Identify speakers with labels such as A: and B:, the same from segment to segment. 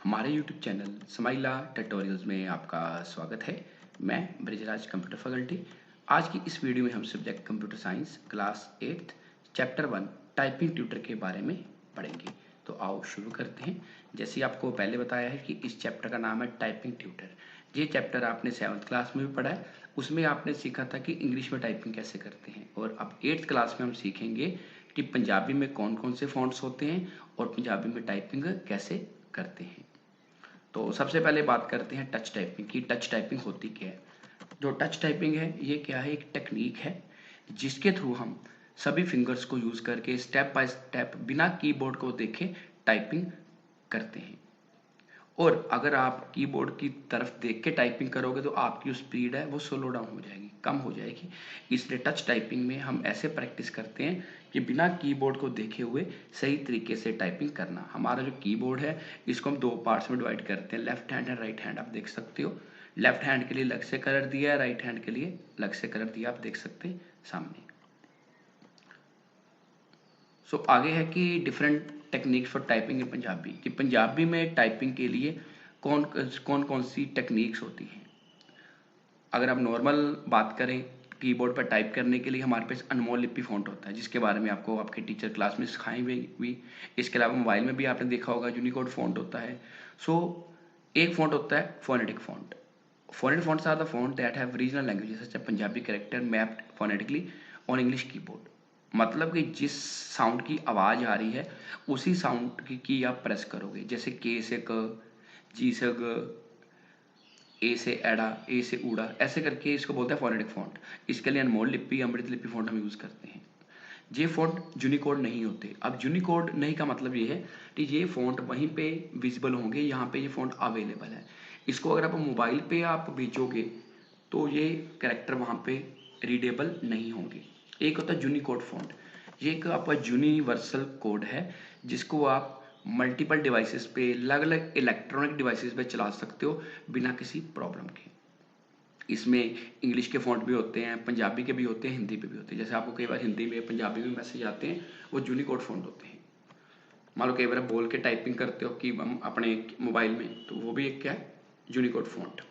A: हमारे YouTube channel स्माइला tutorials में आपका स्वागत है। मैं ब्रिजराज कंप्यूटर फैकल्टी। आज की इस वीडियो में हम subject computer science class 8 chapter 1 typing tutor के बारे में पढ़ेंगे। तो आओ शुरू करते हैं। जैसे आपको पहले बताया है कि इस चैप्टर का नाम है टाइपिंग ट्यूटर। ये चैप्टर आपने 7th क्लास में भी पढ़ा है। उसमें आपने सीखा था कि इंग्लिश में टाइपिंग कैसे करते हैं, और अब 8th क्लास में हम सीखेंगे कि पंजाबी में कौन कौन से फॉन्ट्स होते हैं और पंजाबी में टाइपिंग कैसे करते हैं। तो सबसे पहले बात करते हैं टच टाइपिंग की। टच टाइपिंग होती क्या है? जो टच टाइपिंग है ये क्या है, एक टेक्निक है जिसके थ्रू हम सभी फिंगर्स को यूज करके स्टेप बाय स्टेप बिना कीबोर्ड को देखे टाइपिंग करते हैं। और अगर आप कीबोर्ड की तरफ देख के टाइपिंग करोगे तो आपकी जो स्पीड है वो स्लो डाउन हो जाएगी, कम हो जाएगी। इसलिए टच टाइपिंग में हम ऐसे प्रैक्टिस करते हैं कि बिना कीबोर्ड को देखे हुए सही तरीके से टाइपिंग करना। हमारा जो कीबोर्ड है इसको हम दो पार्ट्स में डिवाइड करते हैं, left hand and right hand. आप देख सकते हो लेफ्ट हैंड के लिए अलग से कलर दिया है, राइट हैंड के लिए अलग से कलर दिया, आप देख सकते हैं सामने। सो आगे है कि different techniques for typing in Punjabi, कि पंजाबी में टाइपिंग के लिए कौन कौन कौन सी टेक्निक्स होती हैं। अगर आप नॉर्मल बात करें, कीबोर्ड पर टाइप करने के लिए हमारे पास अनमोल लिपि फ़ॉन्ट होता है, जिसके बारे में आपको आपके टीचर क्लास में सिखाई हुई। इसके अलावा मोबाइल में भी आपने देखा होगा यूनिकोड फ़ॉन्ट होता है। सो एक फ़ॉन्ट होता है phonetic font. Phonetic fonts are the font that have regional languages such as Punjabi character mapped phonetically on English keyboard. मतलब कि जिस साउंड की आवाज़ आ रही है उसी साउंड की आप प्रेस करोगे, जैसे के से क, जी से ग, ए से एड़ा, ए से ऊड़ा, ऐसे करके इसको बोलते हैं फोनेटिक फ़ॉन्ट। इसके लिए अनमोल लिपि, अमृत लिपि फ़ॉन्ट हम यूज़ करते हैं। ये फ़ॉन्ट यूनिकोड नहीं होते। अब यूनिकोड नहीं का मतलब ये है कि ये फ़ॉन्ट वहीं पे विजिबल होंगे, यहाँ पे ये फ़ॉन्ट अवेलेबल है। इसको अगर आप मोबाइल पे आप भेजोगे तो ये कैरेक्टर वहाँ पे रीडेबल नहीं होंगे। एक होता है यूनिकोड फ़ॉन्ट। ये एक आपका यूनिवर्सल कोड है जिसको आप मल्टीपल डिवाइसेस पे, अलग अलग इलेक्ट्रॉनिक डिवाइसेस पे चला सकते हो बिना किसी प्रॉब्लम के। इसमें इंग्लिश के फ़ॉन्ट भी होते हैं, पंजाबी के भी होते हैं, हिंदी पे भी होते हैं। जैसे आपको कई बार हिंदी में, पंजाबी में मैसेज आते हैं, वो यूनिकोड फ़ॉन्ट होते हैं। मान लो कई बार आप बोल के टाइपिंग करते हो कि हम अपने मोबाइल में, तो वो भी एक क्या है, यूनिकोड फ़ॉन्ट।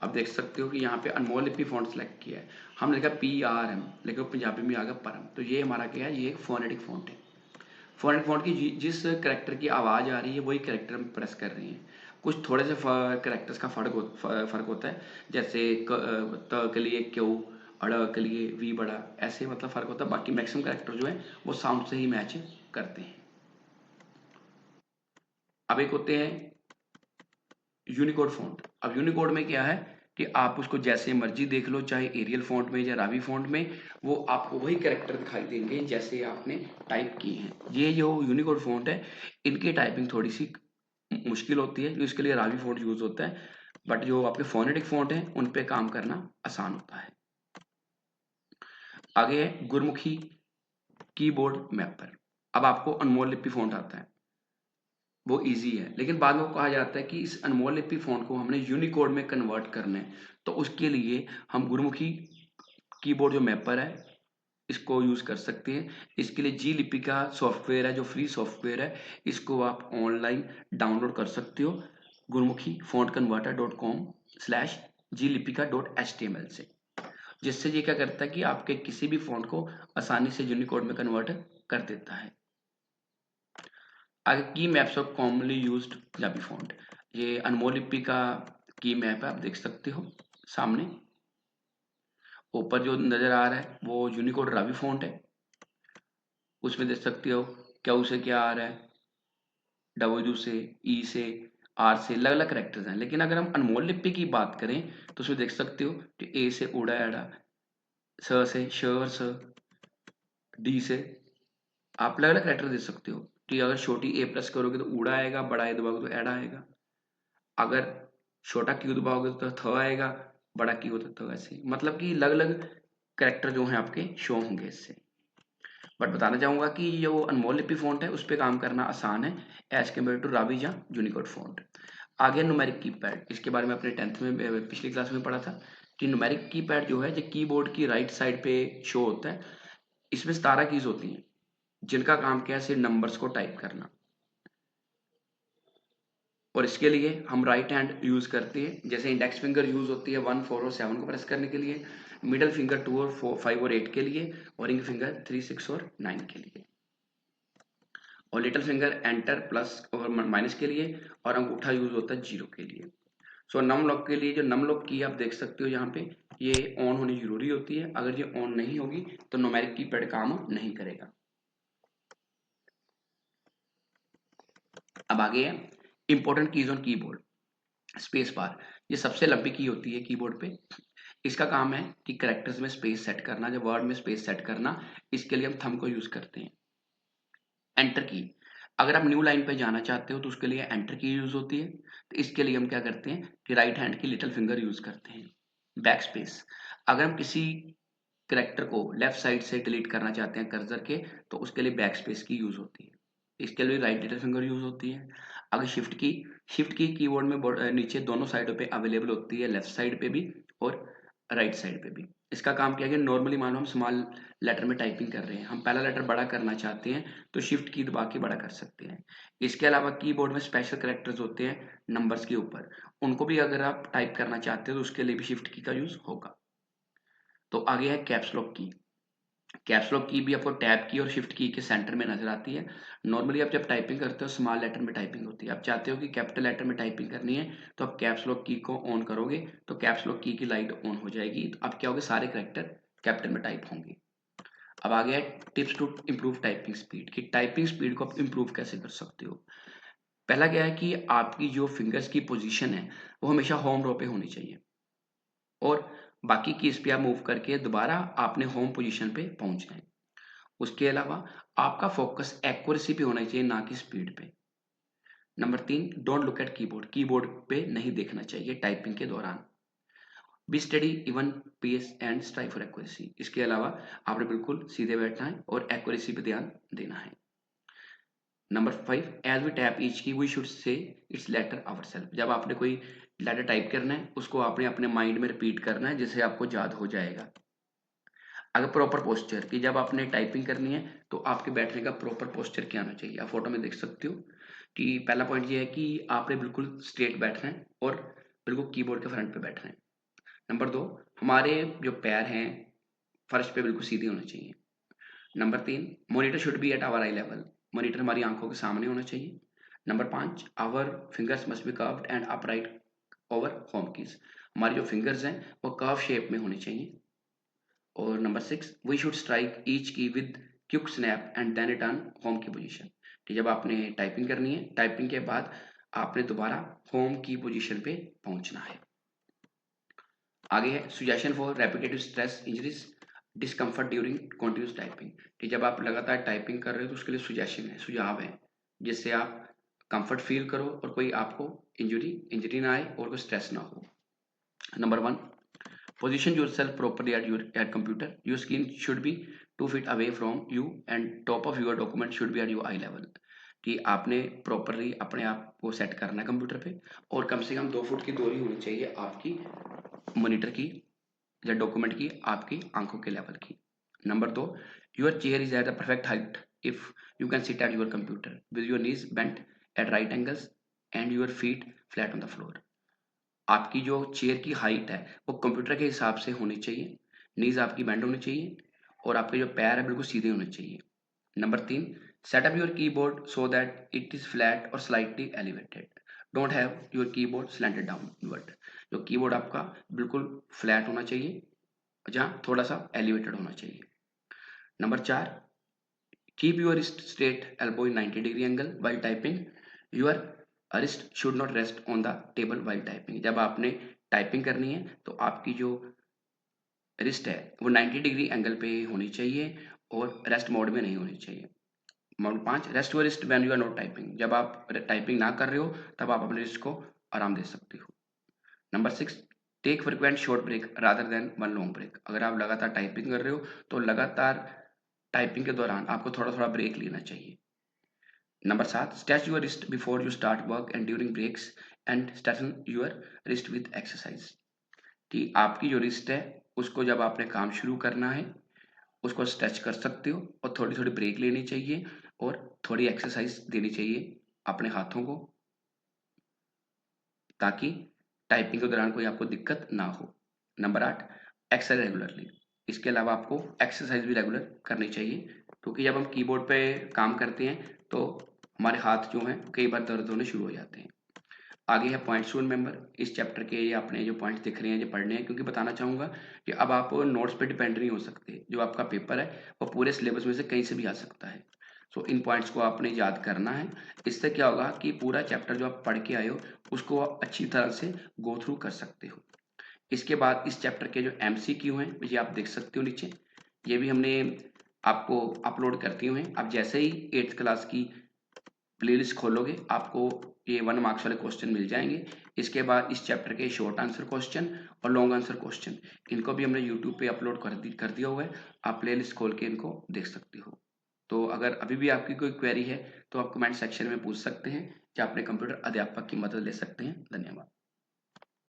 A: अब देख सकते हो कि यहाँ पे अनमोल लिपि फ़ॉन्ट सेलेक्ट किया है, हमने लिखा PRM, लेकिन पंजाबी में आ गया परम। तो ये हमारा क्या है, ये एक फोनेटिक फ़ॉन्ट है। फोनेटिक फ़ॉन्ट की जिस कैरेक्टर की आवाज़ आ रही है वही कैरेक्टर हम प्रेस कर रहे हैं। कुछ थोड़े से कैरेक्टर्स का फ़र्क होता है, जैसे त के लिए क्यू, अड़ के लिए वी बड़ा, ऐसे मतलब फ़र्क होता है। बाकी मैक्सिमम कैरेक्टर जो है वो साउंड से ही मैच करते हैं। अब एक होते हैं यूनिकोड फ़ॉन्ट। अब यूनिकोड में क्या है कि आप उसको जैसे मर्जी देख लो, चाहे एरियल फ़ॉन्ट में या रावी फ़ॉन्ट में, वो आपको वही कैरेक्टर दिखाई देंगे जैसे आपने टाइप किए हैं। ये जो यूनिकोड फ़ॉन्ट है इनकी टाइपिंग थोड़ी सी मुश्किल होती है, जो इसके लिए रावी फ़ॉन्ट यूज़ होता है। बट जो आपके फोनेटिक फ़ॉन्ट हैं उन पे काम करना आसान होता है। आगे है गुरमुखी कीबोर्ड मैपर। अब आपको अनमोल लिपि फ़ॉन्ट आता है, वो ईज़ी है, लेकिन बाद में वो कहा जाता है कि इस अनमोल लिपि फ़ॉन्ट को हमने यूनिकोड में कन्वर्ट करना है। तो उसके लिए हम गुरुमुखी कीबोर्ड जो मैपर है इसको यूज़ कर सकते हैं। इसके लिए जी लिपि का सॉफ्टवेयर है, जो फ्री सॉफ्टवेयर है, इसको आप ऑनलाइन डाउनलोड कर सकते हो गुरुमुखी फॉन्ट कन्वर्टर .com/gलिपिका.html से। जिससे ये क्या करता है कि आपके किसी भी फ़ॉन्ट को आसानी से यूनिकोड में कन्वर्ट कर देता है। आगे की maps of commonly used Punjabi font. ये अनमोल लिपि का की मैप है, आप देख सकते हो सामने। ऊपर जो नज़र आ रहा है वो यूनिकोड रावी फ़ॉन्ट है। उसमें देख सकते हो क्यू से क्या आ रहा है, डब्ल्यू से, ई से, आर से, अलग अलग करेक्टर्स हैं। लेकिन अगर हम अनमोल लिपि की बात करें तो उसमें देख सकते हो कि ए से उड़ा एड़ा, स से श और स, डी से, आप अलग अलग करेक्टर दे सकते हो कि अगर छोटी ए प्रेस करोगे तो ऊड़ा आएगा, बड़ा ए दबाओगे तो एड़ा आएगा। अगर छोटा क्यू दबाओगे तो थ आएगा, बड़ा क्यू तो ऐसे, मतलब कि अलग अलग करेक्टर जो हैं आपके शो होंगे इससे। बट बताना चाहूंगा कि जो अनमोल लिपि फ़ॉन्ट है उस पर काम करना आसान है एज कम्पेयर टू रावी या यूनिकोड फ़ॉन्ट। आगे न्यूमेरिक कीपैड, इसके बारे में अपने 10th में पिछली क्लास में पढ़ा था कि न्यूमेरिक कीपैड जो है जो कीबोर्ड की राइट साइड पे शो होता है। इसमें 17 कीज होती हैं जिनका काम क्या है, सिर्फ नंबर्स को टाइप करना। और इसके लिए हम राइट हैंड यूज करते हैं। जैसे इंडेक्स फिंगर यूज होती है 1, 4 और 7 को प्रेस करने के लिए, मिडल फिंगर 2 और 4, 5 और 8 के लिए, और रिंग फिंगर 3, 6 और 9 के लिए, और लिटिल फिंगर एंटर प्लस और माइनस के लिए, और अंगूठा यूज होता है 0 के लिए। सो नम लॉक के लिए जो नम लॉक की आप देख सकते हो यहाँ पे, ये ऑन होनी जरूरी होती है। अगर ये ऑन नहीं होगी तो न्यूमेरिक कीपैड काम नहीं करेगा। अब आगे है important keys on keyboard. Space bar, ये सबसे लंबी की होती है कीबोर्ड पे। इसका काम है कि कैरेक्टर्स में स्पेस सेट करना, जब वर्ड में स्पेस सेट करना, इसके लिए हम थंब को यूज करते हैं। एंटर की, अगर आप न्यू लाइन पे जाना चाहते हो तो उसके लिए एंटर की यूज होती है। तो इसके लिए हम क्या करते हैं कि राइट हैंड की लिटिल फिंगर यूज करते हैं। बैक स्पेस, अगर हम किसी करेक्टर को लेफ्ट साइड से डिलीट करना चाहते हैं कर्सर के, तो उसके लिए बैक स्पेस की यूज होती है। इसके लिए राइट लिटिल फिंगर यूज होती है। अगर शिफ्ट की कीबोर्ड में नीचे दोनों साइडों पे अवेलेबल होती है, लेफ्ट साइड पे भी और राइट साइड पे भी। इसका काम क्या है, नॉर्मली मान लो हम स्मॉल लेटर में टाइपिंग कर रहे हैं, हम पहला लेटर बड़ा करना चाहते हैं तो शिफ्ट की दबा के बड़ा कर सकते हैं। इसके अलावा कीबोर्ड में स्पेशल कैरेक्टर्स होते हैं नंबर्स के ऊपर, उनको भी अगर आप टाइप करना चाहते हो तो उसके लिए भी शिफ्ट की का यूज होगा। तो आगे है कैप्स लॉक की। कैप्स लॉक की भी आपको टैब की और शिफ्ट की के सेंटर में नजर आती है। नॉर्मली आप जब टाइपिंग करते हो स्मॉल लेटर में टाइपिंग होती है, आप चाहते हो कि कैपिटल लेटर में टाइपिंग करनी है तो आप कैप्स लॉक की को ऑन करोगे तो कैप्स लॉक की लाइट ऑन हो जाएगी, तो अब क्या होगा, सारे कैरेक्टर कैपिटल में टाइप होंगे। अब आ गया tips to improve typing speed, कि टाइपिंग स्पीड को आप इम्प्रूव कैसे कर सकते हो। पहला क्या है कि आपकी जो फिंगर्स की पोजीशन है वो हमेशा होम रो पे होनी चाहिए, और बाकी कीज पे आप मूव करके दोबारा आपने होम पोजीशन पे पहुंचना है। उसके अलावा आपका फोकस एक्यूरेसी पे होना चाहिए, ना कि स्पीड पे। Number 3, don't look at keyboard, keyboard पे नहीं देखना चाहिए टाइपिंग के दौरान। Be steady even pace and strive for accuracy, इसके अलावा आपने बिल्कुल सीधे बैठना है और एक्यूरेसी पे ध्यान देना है। Number 5, as we tap each key we should say it's letter ourself, जब आपने कोई लेटर टाइप करना है उसको आपने अपने माइंड में रिपीट करना है जिससे आपको याद हो जाएगा। अगर प्रॉपर पोस्चर, कि जब आपने टाइपिंग करनी है तो आपके बैठने का प्रॉपर पोस्चर क्या होना चाहिए, आप फोटो में देख सकते हो कि पहला पॉइंट ये है कि आपने बिल्कुल स्ट्रेट बैठना है और बिल्कुल कीबोर्ड के फ्रंट पे बैठना है। नंबर 2, हमारे जो पैर हैं फर्श पे बिल्कुल सीधे होने चाहिए। Number 3, monitor should be at our eye level, monitor हमारी आंखों के सामने होना चाहिए। Number 5, our fingers must be curved and upright over home keys, हमारी जो फिंगर्स हैं वो कर्व शेप में होनी चाहिए। और number 6, we should strike each key with quick snap and then return home key position, कि जब आपने टाइपिंग करनी है, टाइपिंग के बाद आपने दोबारा होम की पोजीशन पे पहुंचना है। आगे है suggestion for repetitive stress injuries discomfort during continuous typing, कि जब आप लगातार टाइपिंग कर रहे हो तो उसके लिए सुजेशन है, सुझाव है, जिससे आप कंफर्ट फील करो और कोई आपको इंजरी ना आए और कोई स्ट्रेस ना हो। Number 1, position yourself properly at your computer, your screen should be 2 feet away from you and top of your document should be at your eye level, कि आपने प्रॉपरली अपने आप को सेट करना है कंप्यूटर पे और कम से कम 2 फुट की दूरी होनी चाहिए आपकी मॉनिटर की या डॉक्यूमेंट की आपकी आंखों के लेवल की। Number 2, your chair is at the perfect height if you can sit at your computer with your knees bent at right angles and your feet flat on the floor, आपकी जो chair की height है वो computer के हिसाब से होनी चाहिए, नीज आपकी बेंड होनी चाहिए और आपके जो पैर है बिल्कुल सीधे होने चाहिए। Number 3, set up your keyboard so that it is flat और slightly elevated, don't have your keyboard slanted downward, जो कीबोर्ड आपका बिल्कुल फ्लैट होना चाहिए, जहाँ थोड़ा सा एलिवेटेड होना चाहिए। Number 4, keep your wrist straight elbow in 90 degree angle while typing, your wrist should not rest on the table while typing, जब आपने टाइपिंग करनी है तो आपकी जो रिस्ट है वो 90 डिग्री एंगल पे होनी चाहिए और रेस्ट मोड में नहीं होनी चाहिए। Mode 5, rest your wrist when you are not typing, जब आप टाइपिंग ना कर रहे हो तब आप अपने रिस्ट को आराम दे सकते हो। Number 6, take frequent short break rather than one long break, अगर आप लगातार टाइपिंग कर रहे हो तो लगातार टाइपिंग के दौरान आपको थोड़ा थोड़ा ब्रेक लेना चाहिए। Number 7, stretch your wrist before you start work and during breaks and stretch your wrist with exercise, कि आपकी जो रिस्ट है उसको जब आपने काम शुरू करना है उसको स्ट्रेच कर सकते हो और थोड़ी थोड़ी ब्रेक लेनी चाहिए और थोड़ी एक्सरसाइज देनी चाहिए अपने हाथों को। ताकि टाइपिंग के दौरान कोई आपको दिक्कत ना हो। Number 8, exercise regularly. इसके अलावा आपको एक्सरसाइज भी रेगुलर करनी चाहिए, क्योंकि जब हम कीबोर्ड पे काम करते हैं तो हमारे हाथ जो हैं कई बार दर्द होने शुरू हो जाते हैं। आगे है पॉइंट्स टू रिमेंबर। इस चैप्टर के ये अपने जो पॉइंट्स दिख रहे हैं ये पढ़ने हैं, क्योंकि बताना चाहूँगा कि अब आप नोट्स पे डिपेंड नहीं हो सकते। जो आपका पेपर है वो पूरे सिलेबस में से कहीं से भी आ सकता है। सो इन पॉइंट्स को आपने याद करना है। इससे क्या होगा कि पूरा चैप्टर जो आप पढ़ के आए हो उसको आप अच्छी तरह से गो थ्रू कर सकते हो। इसके बाद इस चैप्टर के जो MCQ हैं ये आप देख सकते हो नीचे। ये भी हमने आपको अपलोड करती हुए हैं। आप जैसे ही 8th क्लास की प्लेलिस्ट खोलोगे आपको ये 1 मार्क्स वाले क्वेश्चन मिल जाएंगे। इसके बाद इस चैप्टर के शॉर्ट आंसर क्वेश्चन और लॉन्ग आंसर क्वेश्चन, इनको भी हमने यूट्यूब पे अपलोड कर दिया हुआ है। आप प्लेलिस्ट खोल के इनको देख सकते हो। तो अगर अभी भी आपकी कोई क्वेरी है तो आप कमेंट सेक्शन में पूछ सकते हैं या अपने कंप्यूटर अध्यापक की मदद ले सकते हैं। धन्यवाद।